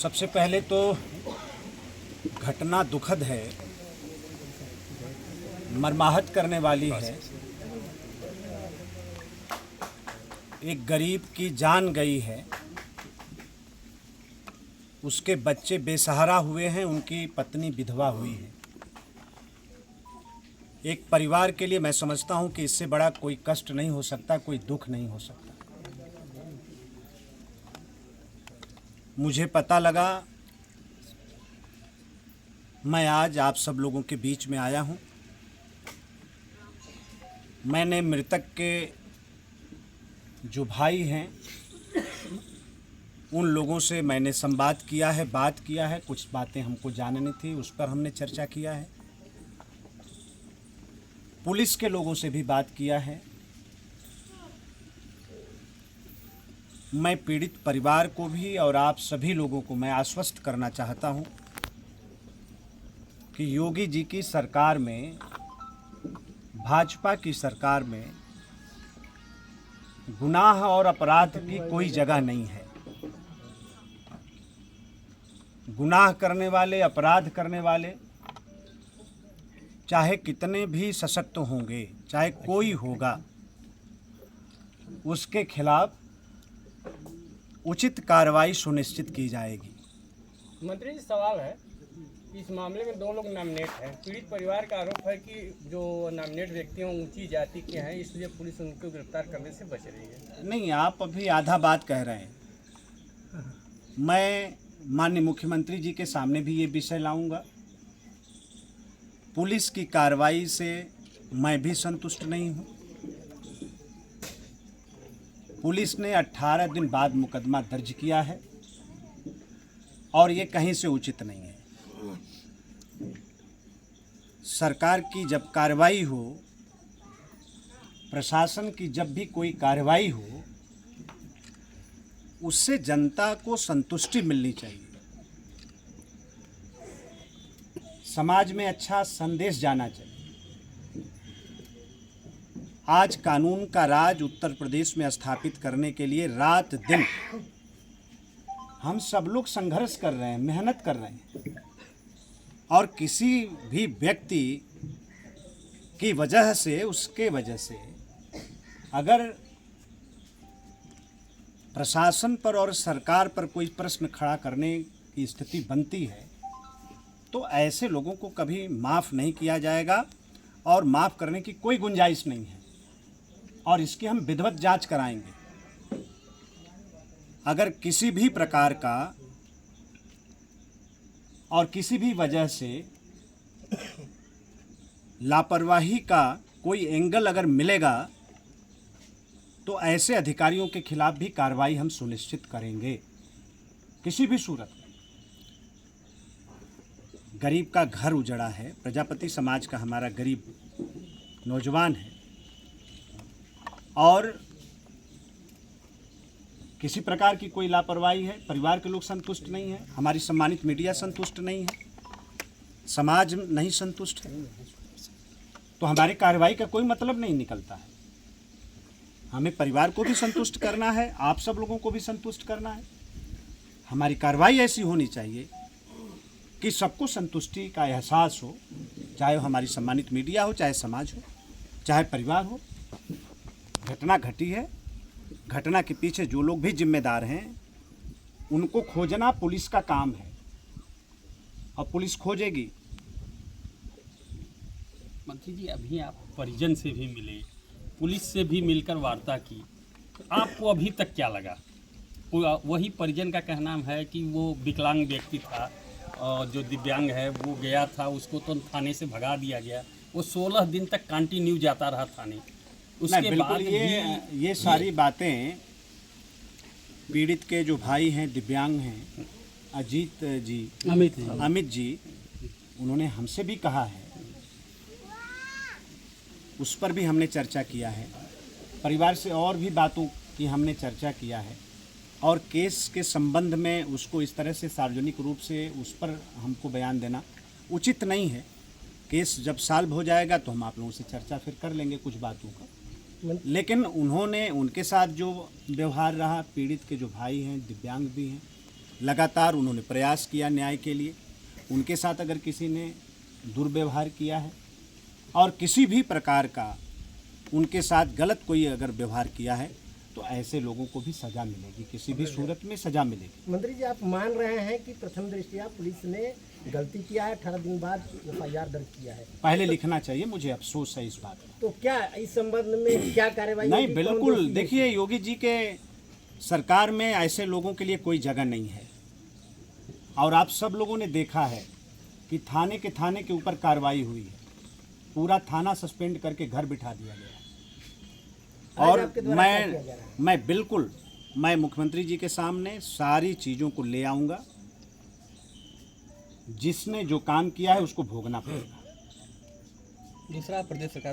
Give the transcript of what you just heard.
सबसे पहले तो घटना दुखद है, मर्माहत करने वाली है। एक गरीब की जान गई है, उसके बच्चे बेसहारा हुए हैं, उनकी पत्नी विधवा हुई है। एक परिवार के लिए मैं समझता हूं कि इससे बड़ा कोई कष्ट नहीं हो सकता, कोई दुख नहीं हो सकता। मुझे पता लगा, मैं आज आप सब लोगों के बीच में आया हूं। मैंने मृतक के जो भाई हैं उन लोगों से मैंने संवाद किया है, बात किया है। कुछ बातें हमको जाननी थी, उस पर हमने चर्चा किया है। पुलिस के लोगों से भी बात किया है। मैं पीड़ित परिवार को भी और आप सभी लोगों को मैं आश्वस्त करना चाहता हूं कि योगी जी की सरकार में, भाजपा की सरकार में गुनाह और अपराध की कोई जगह नहीं है। गुनाह करने वाले, अपराध करने वाले चाहे कितने भी सशक्त होंगे, चाहे कोई होगा, उसके खिलाफ उचित कार्रवाई सुनिश्चित की जाएगी। मंत्री जी, सवाल है, इस मामले में 2 लोग नॉमिनेट हैं। पीड़ित परिवार का आरोप है कि जो नॉमिनेट व्यक्ति हैं ऊंची जाति के हैं, इसलिए पुलिस उनको गिरफ्तार करने से बच रही है। नहीं, आप अभी आधा बात कह रहे हैं। मैं माननीय मुख्यमंत्री जी के सामने भी ये विषय लाऊंगा। पुलिस की कार्रवाई से मैं भी संतुष्ट नहीं हूं। पुलिस ने 18 दिन बाद मुकदमा दर्ज किया है और ये कहीं से उचित नहीं है। सरकार की जब कार्रवाई हो, प्रशासन की जब भी कोई कार्रवाई हो, उससे जनता को संतुष्टि मिलनी चाहिए, समाज में अच्छा संदेश जाना चाहिए। आज कानून का राज उत्तर प्रदेश में स्थापित करने के लिए रात दिन हम सब लोग संघर्ष कर रहे हैं, मेहनत कर रहे हैं। और किसी भी व्यक्ति की वजह से, उसके वजह से अगर प्रशासन पर और सरकार पर कोई प्रश्न खड़ा करने की स्थिति बनती है, तो ऐसे लोगों को कभी माफ़ नहीं किया जाएगा और माफ़ करने की कोई गुंजाइश नहीं है। और इसकी हम विधिवत जांच कराएंगे। अगर किसी भी प्रकार का और किसी भी वजह से लापरवाही का कोई एंगल अगर मिलेगा, तो ऐसे अधिकारियों के खिलाफ भी कार्रवाई हम सुनिश्चित करेंगे, किसी भी सूरत में। गरीब का घर उजड़ा है, प्रजापति समाज का हमारा गरीब नौजवान है, और किसी प्रकार की कोई लापरवाही है, परिवार के लोग संतुष्ट नहीं हैं, हमारी सम्मानित मीडिया संतुष्ट नहीं है, समाज नहीं संतुष्ट है, तो हमारी कार्रवाई का कोई मतलब नहीं निकलता है। हमें परिवार को भी संतुष्ट करना है, आप सब लोगों को भी संतुष्ट करना है। हमारी कार्रवाई ऐसी होनी चाहिए कि सबको संतुष्टि का एहसास हो, चाहे हमारी सम्मानित मीडिया हो, चाहे समाज हो, चाहे परिवार हो। घटना घटी है, घटना के पीछे जो लोग भी जिम्मेदार हैं उनको खोजना पुलिस का काम है और पुलिस खोजेगी। मंत्री जी, अभी आप परिजन से भी मिले, पुलिस से भी मिलकर वार्ता की, आपको अभी तक क्या लगा? वही परिजन का कहना है कि वो विकलांग व्यक्ति था और जो दिव्यांग है वो गया था, उसको तो थाने से भगा दिया गया। वो 16 दिन तक कंटिन्यू जाता रहा थाने। उसके बाद ये सारी बातें पीड़ित के जो भाई हैं, दिव्यांग हैं, अमित जी, उन्होंने हमसे भी कहा है, उस पर भी हमने चर्चा किया है। परिवार से और भी बातों की हमने चर्चा किया है, और केस के संबंध में उसको इस तरह से सार्वजनिक रूप से उस पर हमको बयान देना उचित नहीं है। केस जब सॉल्व हो जाएगा तो हम आप लोगों से चर्चा फिर कर लेंगे कुछ बातों का। लेकिन उन्होंने, उनके साथ जो व्यवहार रहा, पीड़ित के जो भाई हैं, दिव्यांग भी हैं, लगातार उन्होंने प्रयास किया न्याय के लिए। उनके साथ अगर किसी ने दुर्व्यवहार किया है और किसी भी प्रकार का उनके साथ गलत कोई अगर व्यवहार किया है तो ऐसे लोगों को भी सज़ा मिलेगी, किसी भी सूरत में सज़ा मिलेगी। मंत्री जी, आप मान रहे हैं कि प्रथम दृष्टया पुलिस ने गलती किया है, 18 दिन बाद FIR दर्ज किया है? पहले लिखना चाहिए, मुझे अफसोस है इस बात का। तो क्या इस संबंध में क्या कार्रवाई नहीं, होगी? कौन बिल्कुल दोषी है? देखिए, योगी जी के सरकार में ऐसे लोगों के लिए कोई जगह नहीं है। और आप सब लोगों ने देखा है कि थाने के ऊपर कार्रवाई हुई है, पूरा थाना सस्पेंड करके घर बिठा दिया गया। आज और आपके द्वारा क्या किया जा रहा है? मैं बिल्कुल मुख्यमंत्री जी के सामने सारी चीज़ों को ले आऊँगा। जिसने जो काम किया है उसको भोगना पड़ेगा। दूसरा, प्रदेश सरकार में